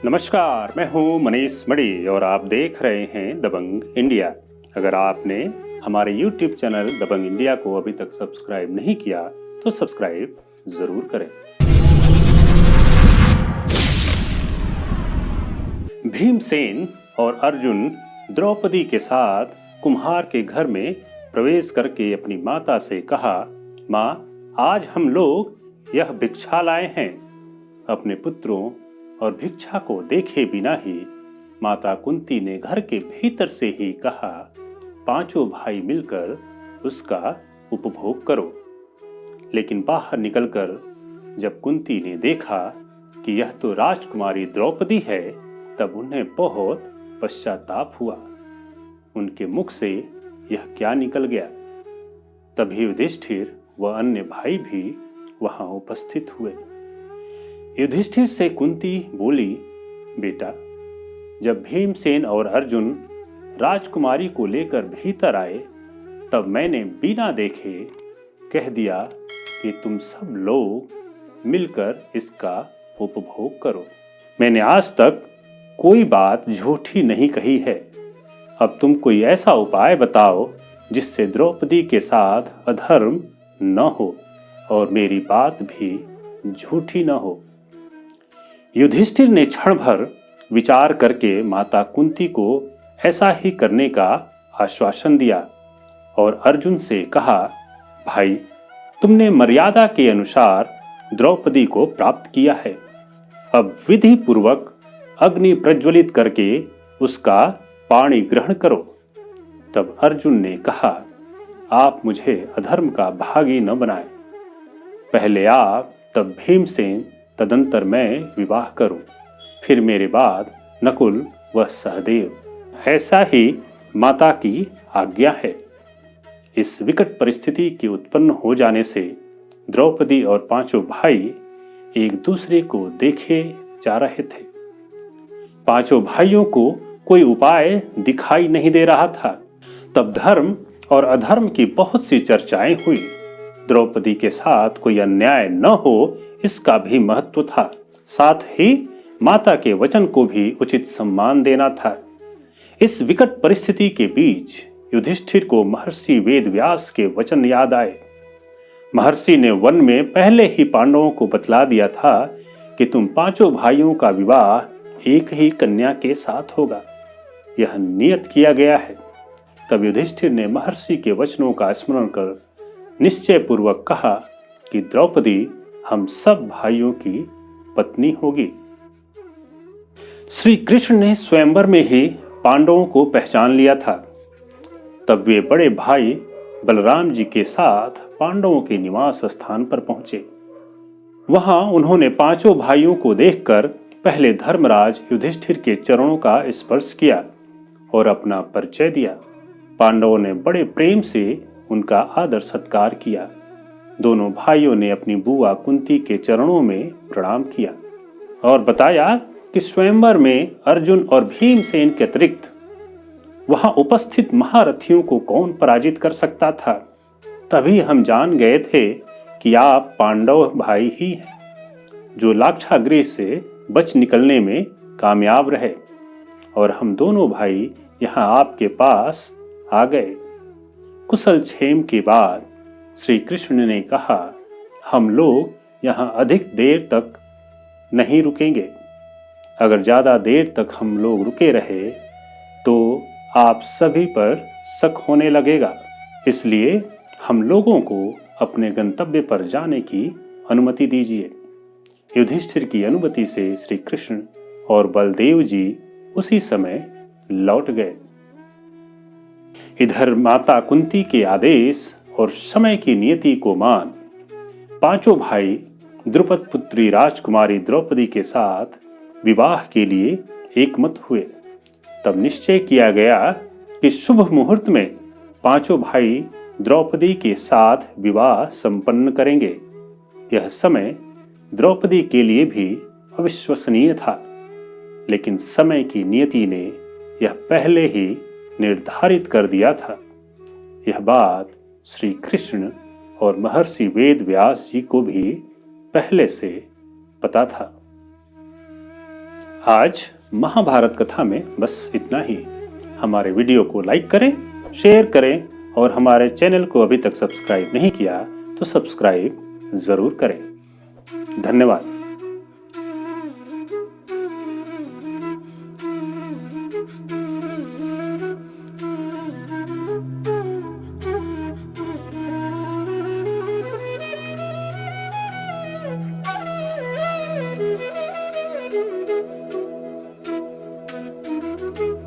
नमस्कार, मैं हूं मनीष मड़ी और आप देख रहे हैं दबंग इंडिया। अगर आपने हमारे YouTube चैनल दबंग इंडिया को अभी तक सब्सक्राइब नहीं किया तो सब्सक्राइब जरूर करें। भीमसेन और अर्जुन द्रौपदी के साथ कुम्हार के घर में प्रवेश करके अपनी माता से कहा, माँ, आज हम लोग यह भिक्षा लाए हैं। अपने पुत्रों और भिक्षा को देखे बिना ही माता कुंती ने घर के भीतर से ही कहा, पांचों भाई मिलकर उसका उपभोग करो। लेकिन बाहर निकलकर जब कुंती ने देखा कि यह तो राजकुमारी द्रौपदी है, तब उन्हें बहुत पश्चाताप हुआ। उनके मुख से यह क्या निकल गया। तभी युधिष्ठिर व अन्य भाई भी वहां उपस्थित हुए। युधिष्ठिर से कुंती बोली, बेटा, जब भीमसेन और अर्जुन राजकुमारी को लेकर भीतर आए, तब मैंने बिना देखे कह दिया कि तुम सब लोग मिलकर इसका उपभोग करो। मैंने आज तक कोई बात झूठी नहीं कही है। अब तुम कोई ऐसा उपाय बताओ जिससे द्रौपदी के साथ अधर्म न हो और मेरी बात भी झूठी न हो। युधिष्ठिर ने क्षण भर विचार करके माता कुंती को ऐसा ही करने का आश्वासन दिया और अर्जुन से कहा, भाई, तुमने मर्यादा के अनुसार द्रौपदी को प्राप्त किया है। अब विधि पूर्वक अग्नि प्रज्वलित करके उसका पाणी ग्रहण करो। तब अर्जुन ने कहा, आप मुझे अधर्म का भागी न बनाए। पहले आप, तब भीमसेन, तदंतर मैं विवाह करूं, फिर मेरे बाद नकुल व सहदेव। ऐसा ही माता की आज्ञा है। इस विकट परिस्थिति के उत्पन्न हो जाने से द्रौपदी और पांचों भाई एक दूसरे को देखे जा रहे थे। पांचों भाइयों को कोई उपाय दिखाई नहीं दे रहा था। तब धर्म और अधर्म की बहुत सी चर्चाएं हुई। द्रौपदी के साथ कोई अन्याय न हो, इसका भी महत्व था। साथ ही माता के वचन को भी उचित सम्मान देना था। इस विकट परिस्थिति के बीच युधिष्ठिर को महर्षि वेदव्यास के वचन याद आए। महर्षि ने वन में पहले ही पांडवों को बतला दिया था कि तुम पांचों भाइयों का विवाह एक ही कन्या के साथ होगा। यह नियत किया गया है। तब युधिष्ठिर ने महर्षि के वचनों का स्मरण कर निश्चय पूर्वक कहा कि द्रौपदी हम सब भाइयों की पत्नी होगी। श्री कृष्ण ने स्वयंवर में ही पांडवों को पहचान लिया था। तब वे बड़े भाई बलराम जी के साथ पांडवों के निवास स्थान पर पहुंचे। वहां उन्होंने पांचों भाइयों को देखकर पहले धर्मराज युधिष्ठिर के चरणों का स्पर्श किया और अपना परिचय दिया। पांडवों ने बड़े प्रेम से उनका आदर सत्कार किया। दोनों भाइयों ने अपनी बुआ कुंती के चरणों में प्रणाम किया और बताया कि स्वयंवर में अर्जुन और भीमसेन के अतिरिक्त वहां उपस्थित महारथियों को कौन पराजित कर सकता था। तभी हम जान गए थे कि आप पांडव भाई ही हैं, जो लाक्षागृह से बच निकलने में कामयाब रहे और हम दोनों भाई यहाँ आपके पास आ गए। कुशल क्षेम के बाद श्री कृष्ण ने कहा, हम लोग यहाँ अधिक देर तक नहीं रुकेंगे। अगर ज्यादा देर तक हम लोग रुके रहे तो आप सभी पर शक होने लगेगा। इसलिए हम लोगों को अपने गंतव्य पर जाने की अनुमति दीजिए। युधिष्ठिर की अनुमति से श्री कृष्ण और बलदेव जी उसी समय लौट गए। इधर माता कुंती के आदेश और समय की नियति को मान पांचों भाई द्रुपद पुत्री राजकुमारी द्रौपदी के साथ विवाह के लिए एकमत हुए। तब निश्चय किया गया कि शुभ मुहूर्त में पांचों भाई द्रौपदी के साथ विवाह संपन्न करेंगे। यह समय द्रौपदी के लिए भी अविश्वसनीय था, लेकिन समय की नियति ने यह पहले ही निर्धारित कर दिया था। यह बात श्री कृष्ण और महर्षि वेद व्यास जी को भी पहले से पता था। आज महाभारत कथा में बस इतना ही। हमारे वीडियो को लाइक करें, शेयर करें और हमारे चैनल को अभी तक सब्सक्राइब नहीं किया तो सब्सक्राइब जरूर करें। धन्यवाद।